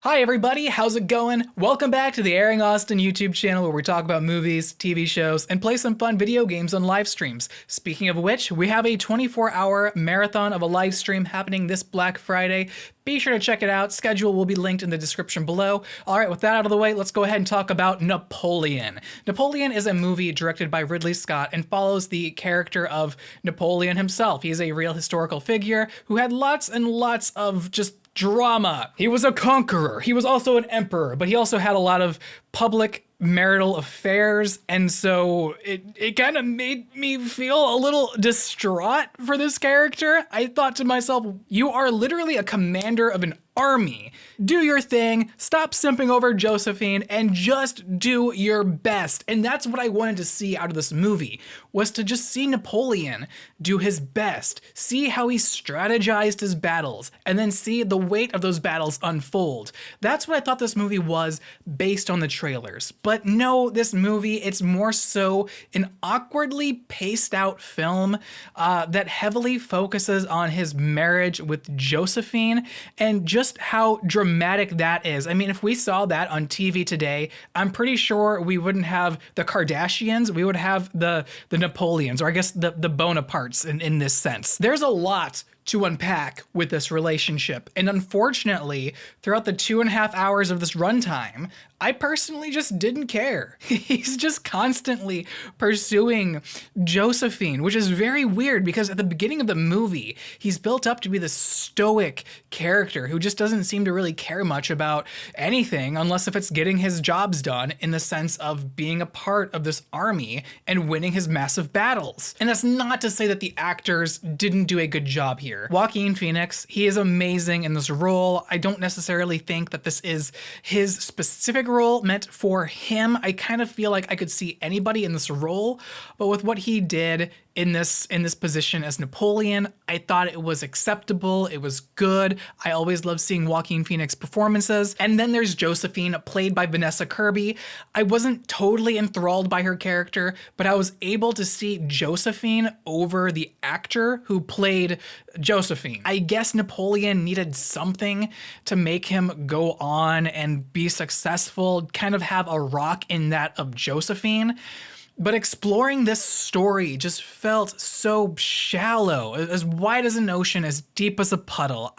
Hi everybody, how's it going? Welcome back to the Airing Austin YouTube channel where we talk about movies, TV shows, and play some fun video games on live streams. Speaking of which, we have a 24-hour marathon of a live stream happening this Black Friday. Be sure to check it out. Schedule will be linked in the description below. All right, with that out of the way, let's go ahead and talk about Napoleon. Napoleon is a movie directed by Ridley Scott and follows the character of Napoleon himself. He's a real historical figure who had lots and lots of just drama. He was a conqueror. He was also an emperor, but he also had a lot of public marital affairs, and so it kind of made me feel a little distraught for this character. I thought to myself, you are literally a commander of an army. Do your thing, stop simping over Josephine, and just do your best. And that's what I wanted to see out of this movie, was to just see Napoleon do his best, see how he strategized his battles, and then see the weight of those battles unfold. That's what I thought this movie was based on the trailers. But no, this movie, it's more so an awkwardly paced out film that heavily focuses on his marriage with Josephine and just how dramatic that is. I mean, if we saw that on TV today, I'm pretty sure we wouldn't have the Kardashians, we would have the Napoleons, or I guess the Bonapartes in this sense. There's a lot to unpack with this relationship, and unfortunately, throughout the 2.5 hours of this runtime, I personally just didn't care. He's just constantly pursuing Josephine, which is very weird because at the beginning of the movie, he's built up to be this stoic character who just doesn't seem to really care much about anything unless if it's getting his jobs done in the sense of being a part of this army and winning his massive battles. And that's not to say that the actors didn't do a good job here. Joaquin Phoenix, he is amazing in this role. I don't necessarily think that this is his specific role meant for him. I kind of feel like I could see anybody in this role, but with what he did in this position as Napoleon, I thought it was acceptable. It was good. I always love seeing Joaquin Phoenix performances. And then there's Josephine, played by Vanessa Kirby. I wasn't totally enthralled by her character, but I was able to see Josephine over the actor who played Josephine. I guess Napoleon needed something to make him go on and be successful, kind of have a rock in that of Josephine. But exploring this story just felt so shallow, as wide as an ocean, as deep as a puddle.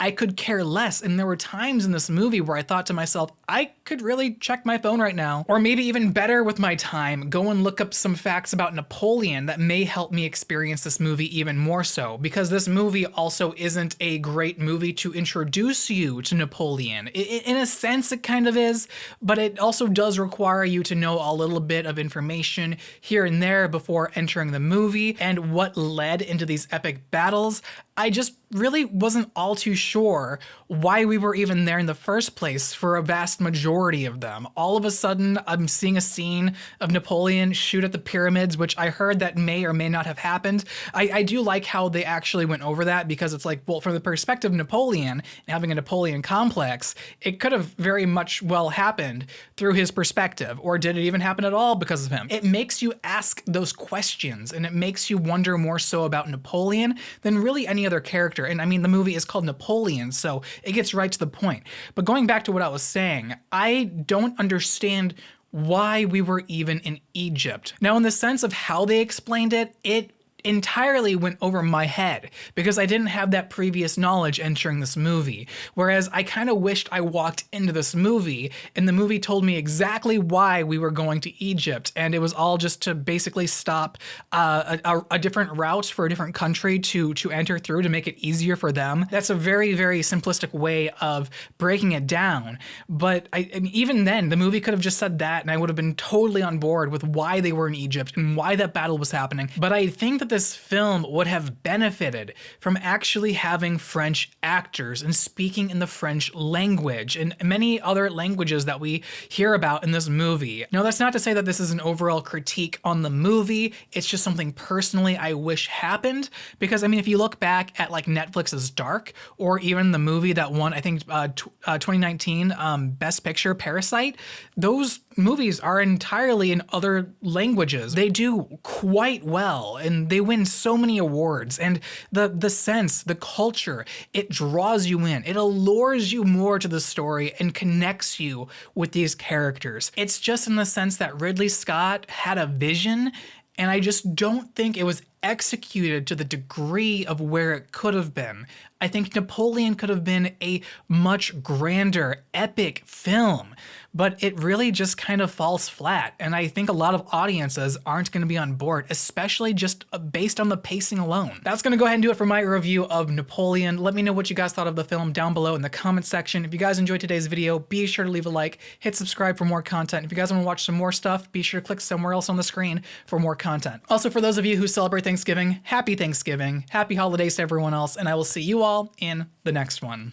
I could care less. And there were times in this movie where I thought to myself, I could really check my phone right now. Or maybe even better with my time, go and look up some facts about Napoleon that may help me experience this movie even more so. Because this movie also isn't a great movie to introduce you to Napoleon. In a sense, it kind of is, but it also does require you to know a little bit of information here and there before entering the movie and what led into these epic battles. I just really wasn't all too sure why we were even there in the first place for a vast majority of them. All of a sudden, I'm seeing a scene of Napoleon shoot at the pyramids, which I heard that may or may not have happened. I do like how they actually went over that, because it's like, well, from the perspective of Napoleon and having a Napoleon complex, it could have very much well happened through his perspective, or did it even happen at all because of him? It makes you ask those questions, and it makes you wonder more so about Napoleon than really any other character. And I mean, the movie is called Napoleon, so it gets right to the point. But going back to what I was saying, I don't understand why we were even in Egypt. Now, in the sense of how they explained it, it entirely went over my head because I didn't have that previous knowledge entering this movie. Whereas I kind of wished I walked into this movie and the movie told me exactly why we were going to Egypt, and it was all just to basically stop a different route for a different country to enter through to make it easier for them. That's a very, very simplistic way of breaking it down. But I mean, even then, the movie could have just said that and I would have been totally on board with why they were in Egypt and why that battle was happening. But I think that this film would have benefited from actually having French actors and speaking in the French language and many other languages that we hear about in this movie. Now, that's not to say that this is an overall critique on the movie. It's just something personally I wish happened, because I mean, if you look back at like Netflix's Dark, or even the movie that won, I think 2019 Best Picture, Parasite, those movies are entirely in other languages. They do quite well, and they win so many awards, and the sense, the culture, it draws you in. It allures you more to the story and connects you with these characters. It's just in the sense that Ridley Scott had a vision, and I just don't think it was executed to the degree of where it could have been. I think Napoleon could have been a much grander, epic film, but it really just kind of falls flat. And I think a lot of audiences aren't going to be on board, especially just based on the pacing alone. That's going to go ahead and do it for my review of Napoleon. Let me know what you guys thought of the film down below in the comment section. If you guys enjoyed today's video, be sure to leave a like, hit subscribe for more content. If you guys want to watch some more stuff, be sure to click somewhere else on the screen for more content. Also, for those of you who celebrate Thanksgiving, happy holidays to everyone else, and I will see you all in the next one.